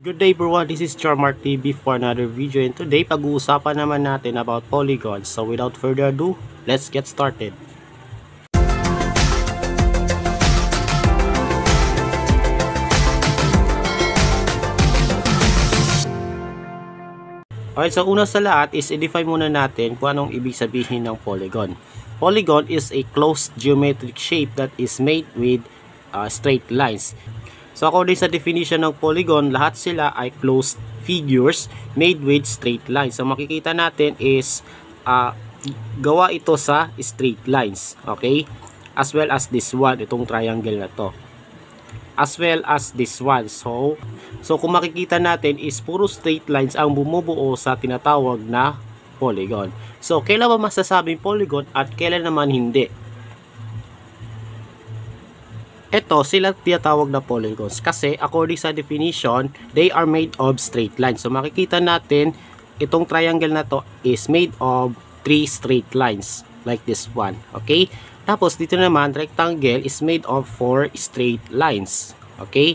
Good day everyone, this is Charmark TV for another video, and today pag-uusapan naman natin about polygons. So without further ado, let's get started. Alright, so una sa lahat is i-define muna natin kung anong ibig sabihin ng polygon. Polygon is a closed geometric shape that is made with straight lines. So according sa definition ng polygon, lahat sila ay closed figures made with straight lines. So makikita natin is gawa ito sa straight lines, okay? As well as this one, itong triangle na to. As well as this one. So kung makikita natin is puro straight lines ang bumubuo sa tinatawag na polygon. So kailan ba masasabing polygon at kailan naman hindi? Ito, sila tinatawag na polygons kasi according sa definition, they are made of straight lines. So makikita natin, itong triangle na to is made of 3 straight lines like this one. Okay? Tapos dito naman, rectangle is made of 4 straight lines. Okay?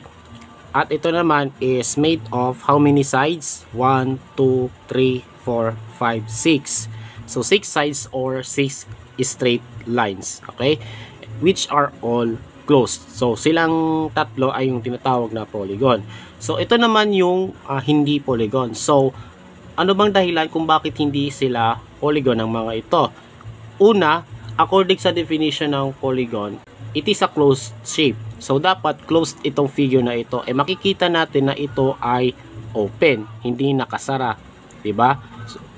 At ito naman is made of how many sides? 1, 2, 3, 4, 5, 6. So 6 sides or 6 straight lines. Okay? Which are all closed. So silang tatlo ay yung tinatawag na polygon. So ito naman yung hindi polygon. So ano bang dahilan kung bakit hindi sila polygon ng mga ito? Una, according sa definition ng polygon, it is a closed shape. So dapat closed itong figure na ito. Makikita natin na ito ay open, hindi nakasara, 'di ba?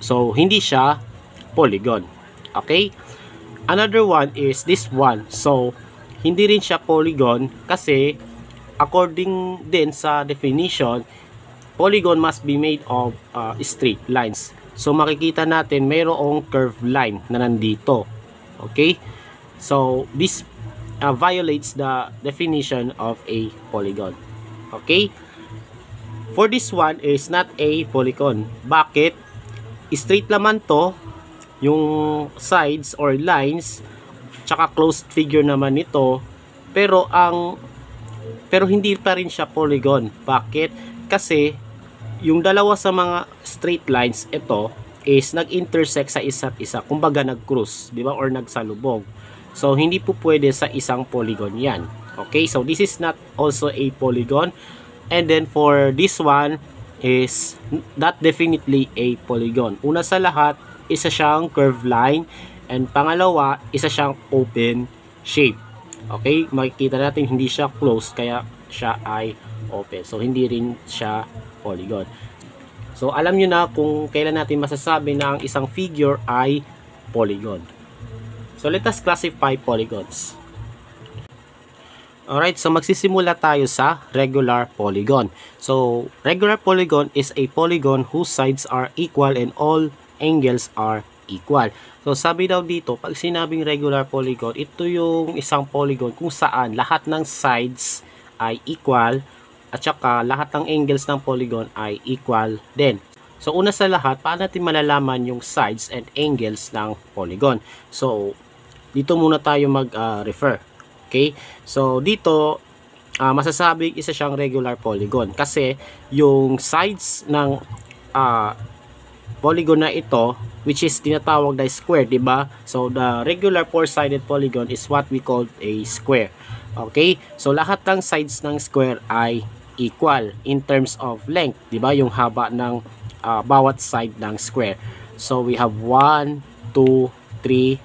So hindi siya polygon. Okay? Another one is this one. So hindi rin siya polygon kasi according din sa definition, polygon must be made of straight lines. So makikita natin mayroong curved line na nandito. Okay? So this violates the definition of a polygon. Okay? For this one is not a polygon. Bakit? Straight naman to, yung sides or lines, tsaka closed figure naman ito, pero hindi pa rin siya polygon. Bakit? Kasi yung dalawa sa mga straight lines ito is nag-intersect sa isa't isa, kumbaga nag-cross, di ba, or nagsalubog. So hindi po pwede sa isang polygon yan. Okay, so this is not also a polygon. And then for this one is not definitely a polygon. Una sa lahat, isa siyang curved line. And pangalawa, isa siyang open shape. Okay? Makikita natin hindi siya closed, kaya siya ay open. So, hindi rin siya polygon. So, alam nyo na kung kailan natin masasabi na ang isang figure ay polygon. So, let us classify polygons. Alright, so magsisimula tayo sa regular polygon. So, regular polygon is a polygon whose sides are equal and all angles are equal. So sabi daw dito, pag sinabing regular polygon, ito yung isang polygon kung saan lahat ng sides ay equal at saka lahat ng angles ng polygon ay equal din. So una sa lahat, paano natin malalaman yung sides and angles ng polygon? So dito muna tayo mag-refer. Okay? So dito masasabing isa siyang regular polygon kasi yung sides ng polygon na ito, which is tinatawag na square, di ba? So the regular four-sided polygon is what we call a square. Okay? So lahat ng sides ng square ay equal in terms of length, di ba? Yung haba ng bawat side ng square. So we have 1, 2, 3,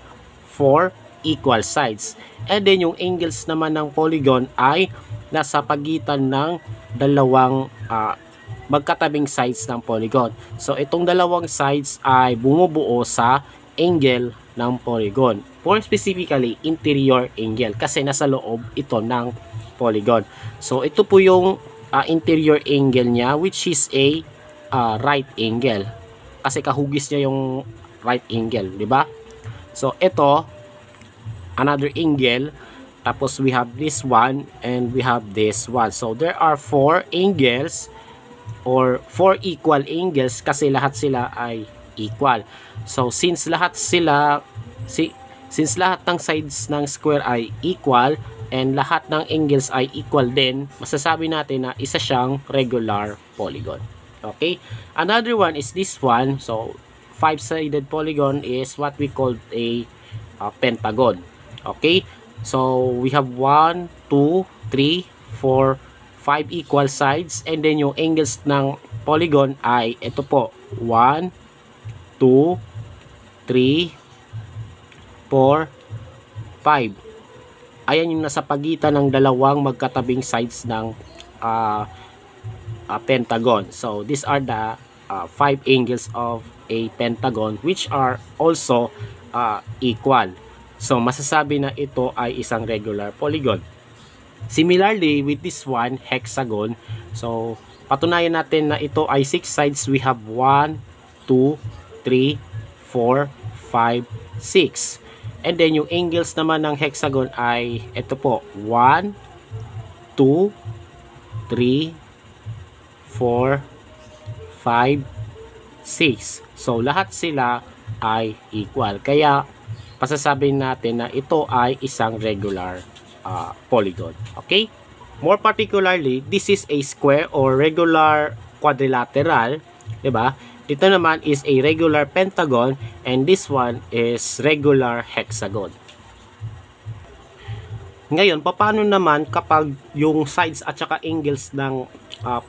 4 equal sides. And then yung angles naman ng polygon ay nasa pagitan ng dalawang magkatabing sides ng polygon. So itong dalawang sides ay bumubuo sa angle ng polygon. More specifically, interior angle kasi nasa loob ito ng polygon. So ito po yung interior angle niya, which is a right angle. Kasi kahugis niya yung right angle, di ba? So ito another angle, tapos we have this one and we have this one. So there are 4 angles or 4 equal angles kasi lahat sila ay equal. So since lahat ng sides ng square ay equal, and lahat ng angles ay equal din, masasabi natin na isa siyang regular polygon. Okay? Another one is this one. So, 5-sided polygon is what we call a pentagon. Okay? So, we have 1, 2, 3, 4, 5 equal sides, and then yung angles ng polygon ay ito po, 1, 2, 3, 4, 5. Ayan yung nasa pagitan ng dalawang magkatabing sides ng pentagon. So, these are the 5 angles of a pentagon which are also equal. So, masasabi na ito ay isang regular polygon. Similarly, with this one, hexagon. So, patunayan natin na ito ay 6 sides. We have 1, 2, 3, 4, 5, 6. And then, yung angles naman ng hexagon ay ito po, 1, 2, 3, 4, 5, 6. So, lahat sila ay equal. Kaya, pasasabi natin na ito ay isang regular polygon. Okay? More particularly, this is a square or regular quadrilateral. Diba? Dito naman is a regular pentagon, and this one is regular hexagon. Ngayon, paano naman kapag yung sides at saka angles ng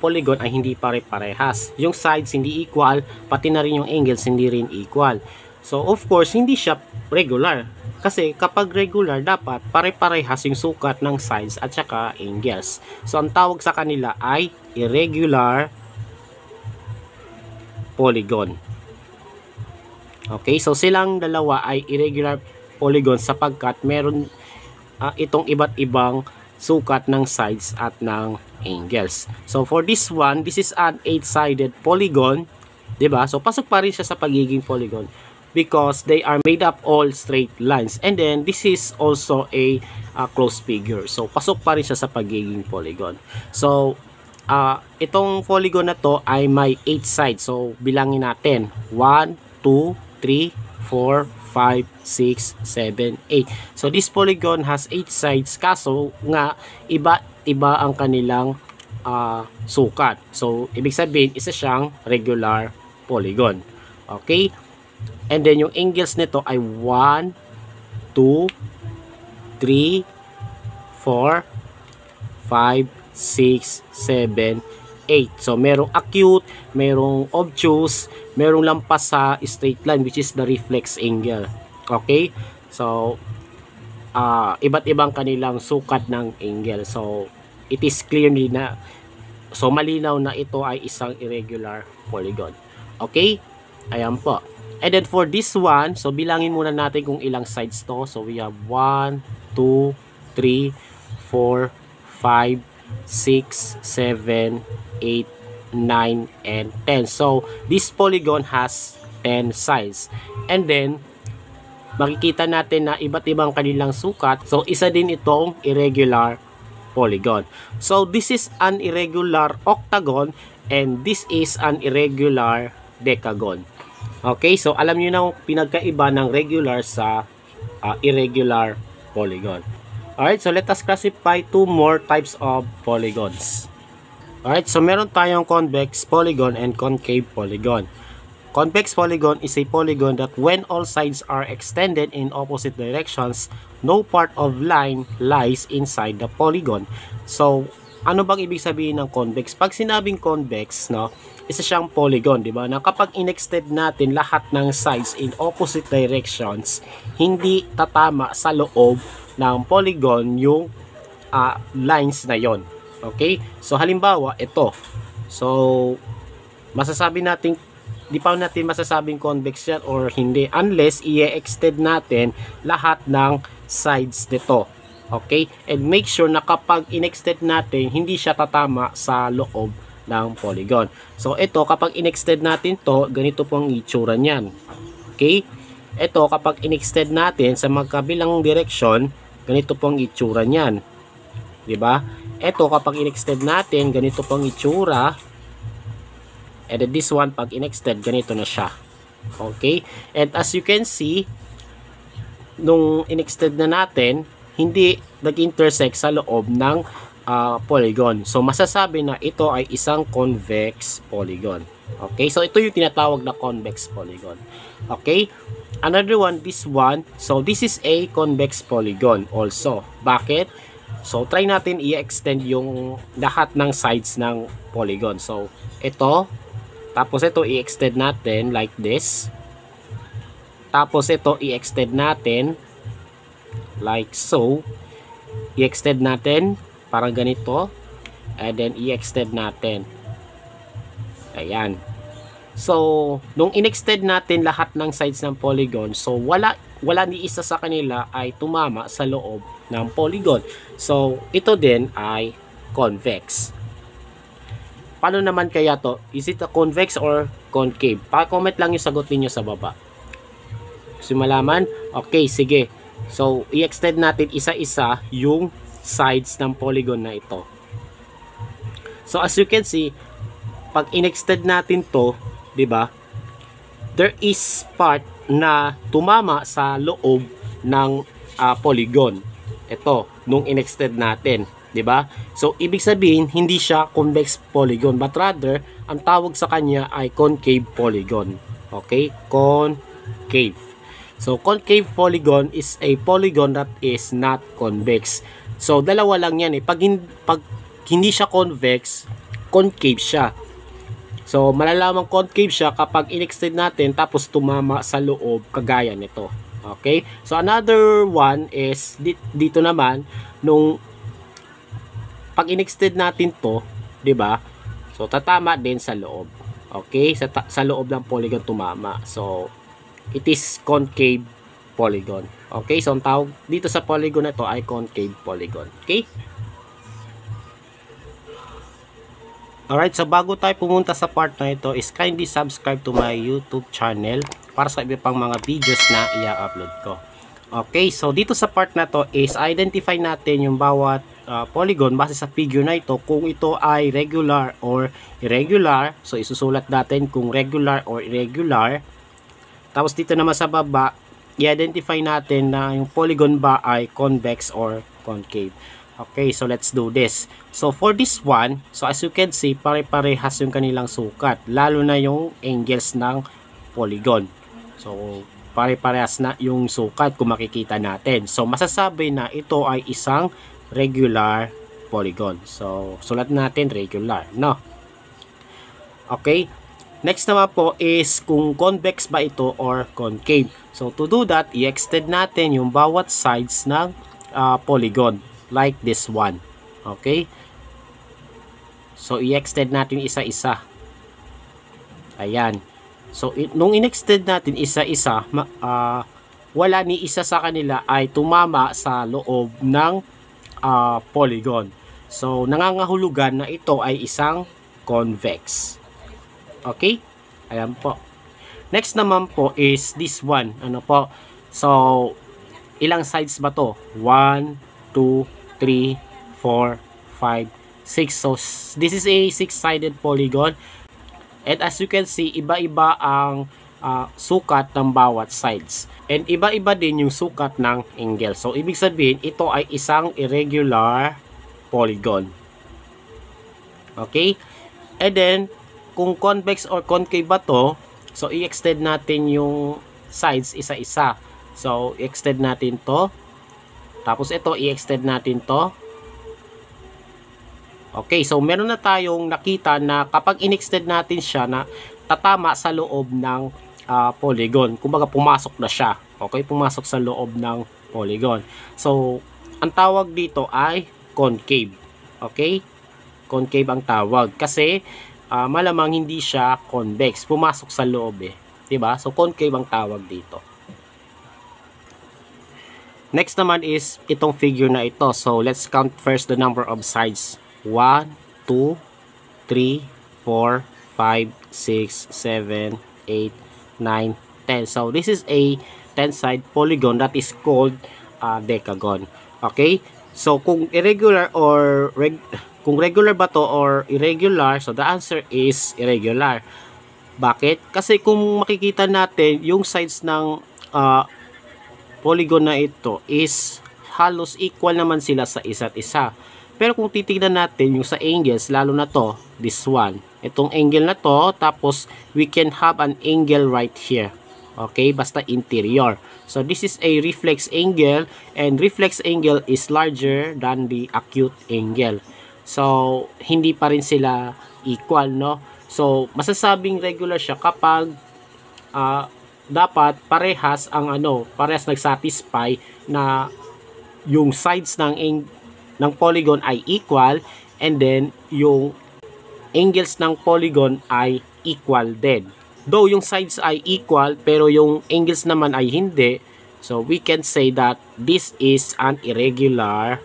polygon ay hindi pare-parehas? Yung sides hindi equal, pati na rin yung angles hindi rin equal. So, of course, hindi siya regular. Kasi kapag regular, dapat pare-parehas yung sukat ng sides at saka angles. So, ang tawag sa kanila ay irregular polygon. Okay, so silang dalawa ay irregular polygon sapagkat meron itong iba't ibang sukat ng sides at ng angles. So for this one, this is an 8-sided polygon, 'di ba? So pasok pa rin siya sa pagiging polygon because they are made up all straight lines. And then this is also a closed figure. So pasok pa rin siya sa pagiging polygon. So itong polygon na to ay may 8 sides. So, bilangin natin. 1, 2, 3, 4, 5, 6, 7, 8. So, this polygon has 8 sides. Kaso nga, iba ang kanilang sukat. So, ibig sabihin, isa siyang regular polygon. Okay? And then, yung angles nito ay 1, 2, 3, 4, 5, 6, 7, 8. So, merong acute, merong obtuse, merong lampas sa straight line which is the reflex angle. Okay? So, iba't ibang kanilang sukat ng angle. So, it is clearly na, so malinaw na ito ay isang irregular polygon. Okay? Ayan po. And then for this one, so bilangin muna natin kung ilang sides to. So, we have 1, 2, 3, 4, 5, 6, 7, 8, 9, and 10. So, this polygon has 10 sides. And then, makikita natin na iba't ibang kanilang sukat. So, isa din itong irregular polygon. So, this is an irregular octagon and this is an irregular decagon. Okay, so alam niyo na pinagkaiba ng regular sa irregular polygon. Alright, so let us classify 2 more types of polygons. Alright, so meron tayong convex polygon and concave polygon. Convex polygon is a polygon that when all sides are extended in opposite directions, no part of line lies inside the polygon. So, ano bang ibig sabihin ng convex? Pag sinabing convex, no, isa siyang polygon, di ba? Na kapag in-extend natin lahat ng sides in opposite directions, hindi tatama sa loob ng polygon yung lines na yon. Okay? So, halimbawa, ito. So, masasabi natin, di pa natin masasabing convex yan or hindi unless i-extend natin lahat ng sides nito. Okay? And make sure na kapag in-extend natin, hindi siya tatama sa loob ng polygon. So, ito, kapag in-extend natin to, ganito pong itsura niyan. Okay? Ito, kapag in-extend natin sa magkabilang direksyon, ganito pong itsura niyan. Diba? Ito, kapag in-extend natin, ganito pong itsura. And then this one, pag in-extend, ganito na siya. Okay? And as you can see, nung in-extend na natin, hindi nag-intersect sa loob ng polygon. So masasabi na ito ay isang convex polygon. Okay, so ito yung tinatawag na convex polygon. Okay, another one, this one. So this is a convex polygon also. Bakit? So try natin i-extend yung lahat ng sides ng polygon. So ito, tapos ito i-extend natin like this. Tapos ito i-extend natin like so. I-extend natin parang ganito. And then i-extend natin. Ayan. So, nung in-extend natin lahat ng sides ng polygon, so wala ni isa sa kanila ay tumama sa loob ng polygon. So, ito din ay convex. Paano naman kaya to? Is it a convex or concave? Pa-comment lang yung sagot niyo sa baba. Gusto malaman? Okay, sige. So, i-extend natin isa-isa yung sides ng polygon na ito. So, as you can see, pag in-extend natin to, 'di ba? There is part na tumama sa loob ng polygon. Ito, nung in-extend natin, 'di ba? So ibig sabihin hindi siya convex polygon, but rather ang tawag sa kanya ay concave polygon. Okay? Concave. So concave polygon is a polygon that is not convex. So dalawa lang 'yan eh. Pag hindi siya convex, concave siya. So, malalaman concave siya kapag in-extend natin tapos tumama sa loob kagaya nito. Okay? So, another one is dito naman nung pag in-extend natin to, 'di ba? So, tatama din sa loob. Okay? Sa loob ng polygon tumama. So, it is concave polygon. Okay? So, ang tawag dito sa polygon na to ay concave polygon. Okay? Alright, so bago tayo pumunta sa part na ito is kindly subscribe to my YouTube channel para sa iba pang mga videos na i-upload ko. Okay, so dito sa part na to is identify natin yung bawat polygon base sa figure na ito kung ito ay regular or irregular. So isusulat natin kung regular or irregular. Tapos dito naman sa baba, i-identify natin na yung polygon ba ay convex or concave. Okay, so let's do this. So for this one, so as you can see, pare-parehas yung kanilang sukat, lalo na yung angles ng polygon. So pare-parehas na yung sukat kung makikita natin. So masasabi na ito ay isang regular polygon. So sulat natin regular, no? Okay. Next naman po is kung convex ba ito or concave. So to do that, i-extend natin yung bawat sides ng polygon. Like this one. Okay? So, i-extend natin isa-isa. Ayan. So, nung in-extend natin isa-isa, wala ni isa sa kanila ay tumama sa loob ng polygon. So, nangangahulugan na ito ay isang convex. Okay? Ayan po. Next naman po is this one. Ano po? So, ilang sides ba to? 1, 2, 3, 4, 5, 6. So, this is a 6-sided polygon. And as you can see, iba-iba ang sukat ng bawat sides. And iba-iba din yung sukat ng angle. So, ibig sabihin, ito ay isang irregular polygon. Okay? And then, kung convex or concave ba to, so, i-extend natin yung sides isa-isa. So, i-extend natin to. Tapos ito, i-extend natin to. Okay, so meron na tayong nakita na kapag in-extend natin siya na tatama sa loob ng polygon. Kumbaga pumasok na siya. Okay, pumasok sa loob ng polygon. So, ang tawag dito ay concave. Okay? Concave ang tawag. Kasi, malamang hindi siya convex. Pumasok sa loob eh. Diba? So, concave ang tawag dito. Next naman is itong figure na ito. So, let's count first the number of sides. 1, 2, 3, 4, 5, 6, 7, 8, 9, 10. So, this is a 10-side polygon that is called decagon. Okay? So, kung irregular or kung regular ba to or irregular, so the answer is irregular. Bakit? Kasi kung makikita natin yung sides ng polygon na ito is halos equal naman sila sa isa't isa. Pero kung titignan natin yung sa angles, lalo na to, this one. Itong angle na to, tapos we can have an angle right here. Okay, basta interior. So this is a reflex angle, and reflex angle is larger than the acute angle. So hindi pa rin sila equal, no? So masasabing regular siya kapag dapat parehas ang parehas nag-satisfy na yung sides ng polygon ay equal, and then yung angles ng polygon ay equal din. Though yung sides ay equal pero yung angles naman ay hindi, so we can say that this is an irregular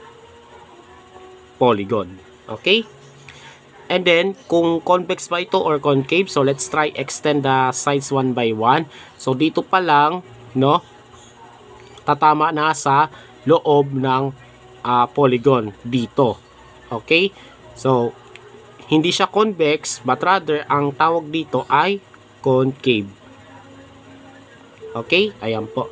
polygon. Okay? And then, kung convex ba ito or concave, so let's try extend the sides one by one. So, dito pa lang, no, tatama na sa loob ng polygon dito. Okay? So, hindi siya convex, but rather, ang tawag dito ay concave. Okay? Ayan po.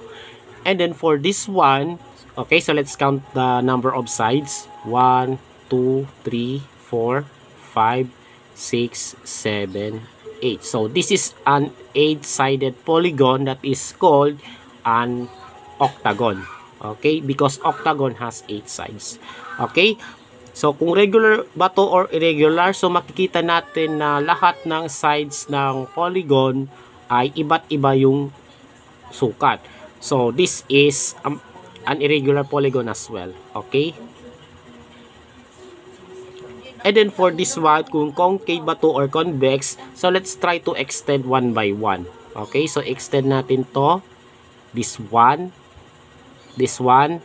And then, for this one, okay, so let's count the number of sides. 1, 2, 3, 4, 5, 6, 7, 8. So this is an 8-sided polygon that is called an octagon. Okay? Because octagon has 8 sides. Okay? So kung regular ba to or irregular, so makikita natin na lahat ng sides ng polygon ay iba't iba yung sukat. So this is an irregular polygon as well. Okay? And then for this one, kung concave ba to or convex, so let's try to extend one by one. Okay, so extend natin to. This one. This one.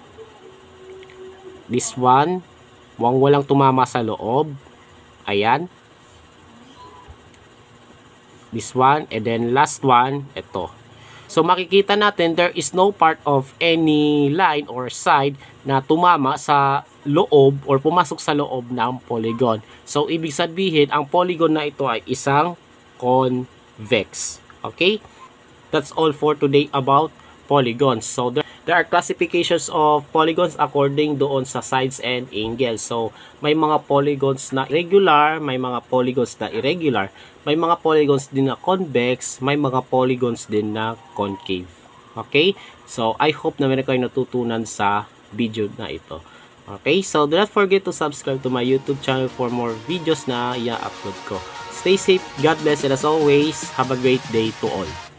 This one. Walang tumama sa loob. Ayan. This one. And then last one, ito. So makikita natin there is no part of any line or side na tumama sa loob or pumasok sa loob ng polygon. So ibig sabihin ang polygon na ito ay isang convex. Okay? That's all for today about polygons. So there are classifications of polygons according doon sa sides and angles. So may mga polygons na regular, may mga polygons na irregular, may mga polygons din na convex, may mga polygons din na concave. Okay? So I hope na meron kayong natutunan sa video na ito. Okay? So do not forget to subscribe to my YouTube channel for more videos na i-upload ko. Stay safe, God bless, and as always, have a great day to all.